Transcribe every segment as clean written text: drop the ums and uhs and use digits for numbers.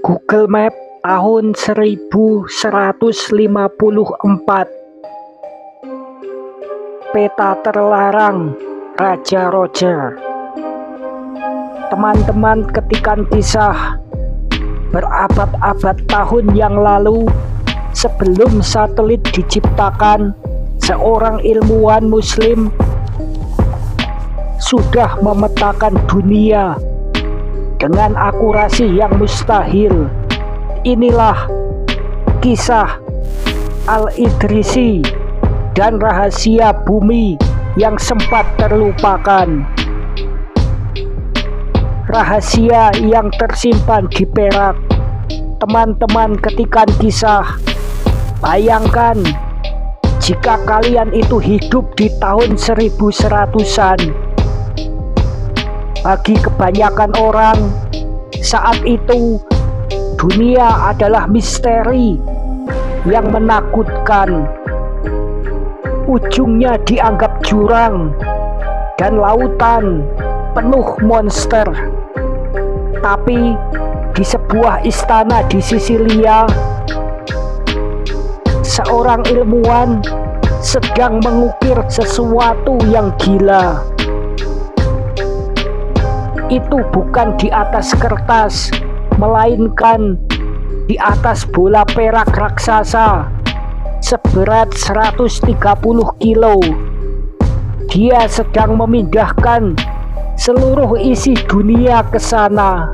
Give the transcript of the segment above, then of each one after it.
Google Map tahun 1154. Peta terlarang Raja Roger. Teman-teman, ketikan kisah berabad-abad tahun yang lalu, sebelum satelit diciptakan, seorang ilmuwan muslim sudah memetakan dunia dengan akurasi yang mustahil. Inilah kisah Al-Idrisi dan rahasia bumi yang sempat terlupakan. Rahasia yang tersimpan di Perak. Teman-teman, ketikan kisah. Bayangkan jika kalian itu hidup di tahun 1100-an. Bagi kebanyakan orang, saat itu dunia adalah misteri yang menakutkan. Ujungnya dianggap jurang dan lautan penuh monster. Tapi di sebuah istana di Sisilia, seorang ilmuwan sedang mengukir sesuatu yang gila. Itu bukan di atas kertas, melainkan di atas bola perak raksasa seberat 130 kilo. Dia sedang memindahkan seluruh isi dunia ke sana.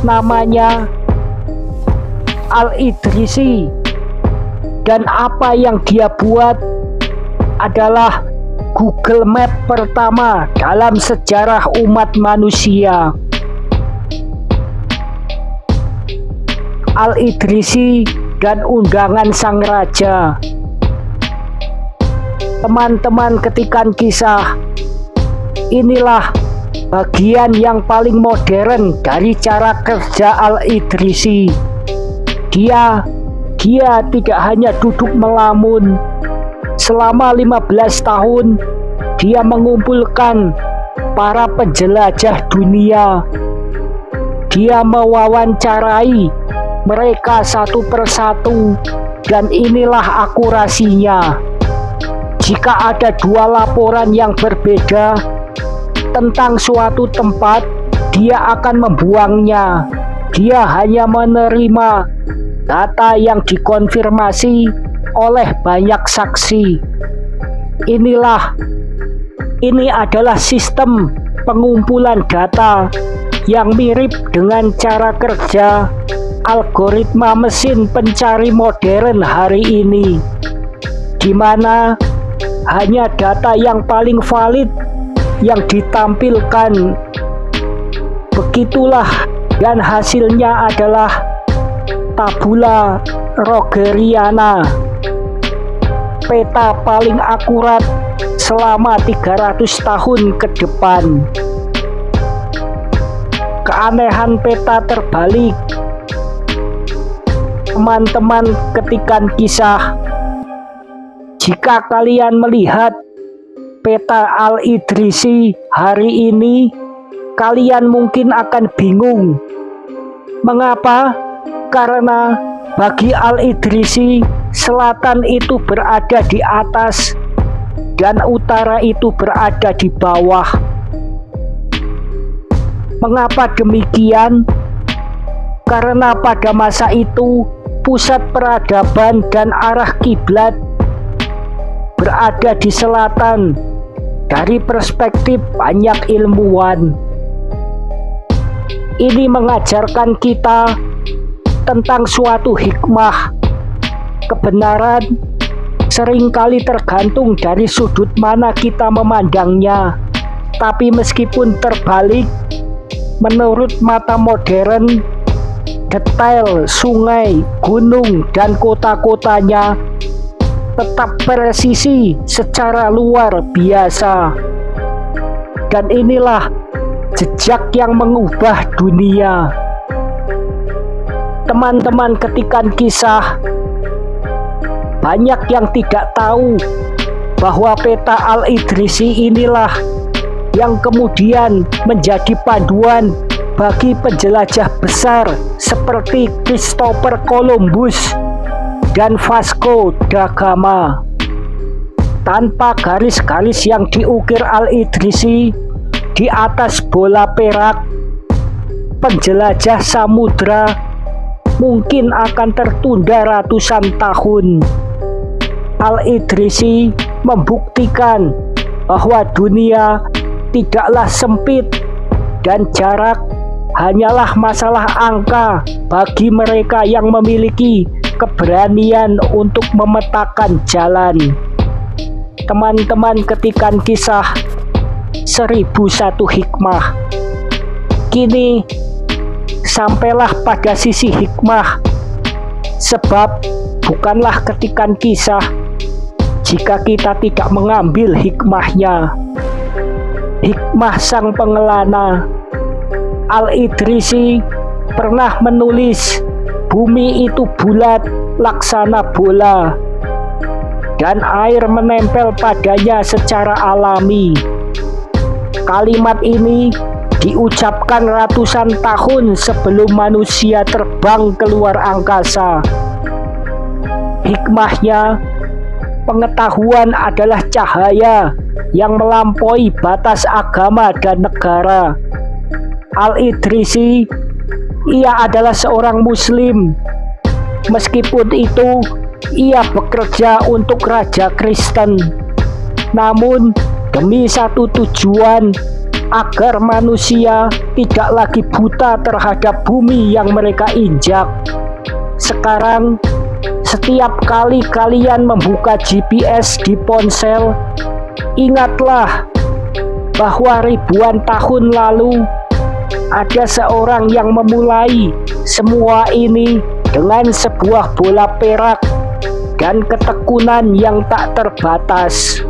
Namanya Al-Idrisi, dan apa yang dia buat adalah Google Map pertama dalam sejarah umat manusia. Al-Idrisi dan undangan sang raja. Teman-teman, ketikan kisah. Inilah bagian yang paling modern dari cara kerja Al-Idrisi. Dia tidak hanya duduk melamun. Selama 15 tahun dia mengumpulkan para penjelajah dunia. Dia mewawancarai mereka satu persatu, dan inilah akurasinya. Jika ada dua laporan yang berbeda tentang suatu tempat, dia akan membuangnya. Dia hanya menerima data yang dikonfirmasi oleh banyak saksi. Ini adalah sistem pengumpulan data yang mirip dengan cara kerja algoritma mesin pencari modern hari ini, di mana hanya data yang paling valid yang ditampilkan. Begitulah, dan hasilnya adalah tabula rogeriana, peta paling akurat selama 300 tahun ke depan. Keanehan peta terbalik. Teman-teman, ketikan kisah. Jika kalian melihat peta Al-Idrisi hari ini, kalian mungkin akan bingung. Mengapa? Karena bagi Al-Idrisi, selatan itu berada di atas dan utara itu berada di bawah. Mengapa demikian? Karena pada masa itu pusat peradaban dan arah kiblat berada di selatan dari perspektif banyak ilmuwan. Ini mengajarkan kita tentang suatu hikmah. Kebenaran seringkali tergantung dari sudut mana kita memandangnya. Tapi meskipun terbalik, menurut mata modern, detail sungai, gunung, dan kota-kotanya tetap presisi secara luar biasa. Dan inilah jejak yang mengubah dunia. Teman-teman, ketikan kisah. Banyak yang tidak tahu bahwa peta Al-Idrisi inilah yang kemudian menjadi panduan bagi penjelajah besar seperti Christopher Columbus dan Vasco da Gama. Tanpa garis-garis yang diukir Al-Idrisi di atas bola perak, penjelajah samudra mungkin akan tertunda ratusan tahun. Al-Idrisi membuktikan bahwa dunia tidaklah sempit dan jarak hanyalah masalah angka bagi mereka yang memiliki keberanian untuk memetakan jalan. Teman-teman ketikan kisah 1001 hikmah. Kini sampailah pada sisi hikmah, sebab bukanlah ketikan kisah jika kita tidak mengambil hikmahnya. Hikmah sang pengelana. Al-Idrisi pernah menulis, bumi itu bulat laksana bola, dan air menempel padanya secara alami. Kalimat ini diucapkan ratusan tahun sebelum manusia terbang keluar angkasa. Hikmahnya, pengetahuan adalah cahaya yang melampaui batas agama dan negara. Al-Idrisi, ia adalah seorang Muslim. Meskipun itu, ia bekerja untuk Raja Kristen. Namun, demi satu tujuan, agar manusia tidak lagi buta terhadap bumi yang mereka injak. Sekarang, setiap kali kalian membuka GPS di ponsel, ingatlah bahwa ribuan tahun lalu ada seorang yang memulai semua ini dengan sebuah bola perak dan ketekunan yang tak terbatas.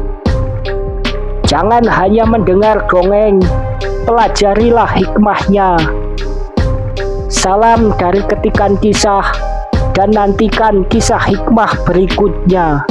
Jangan hanya mendengar dongeng, pelajarilah hikmahnya. Salam dari ketikan kisah, dan nantikan kisah hikmah berikutnya.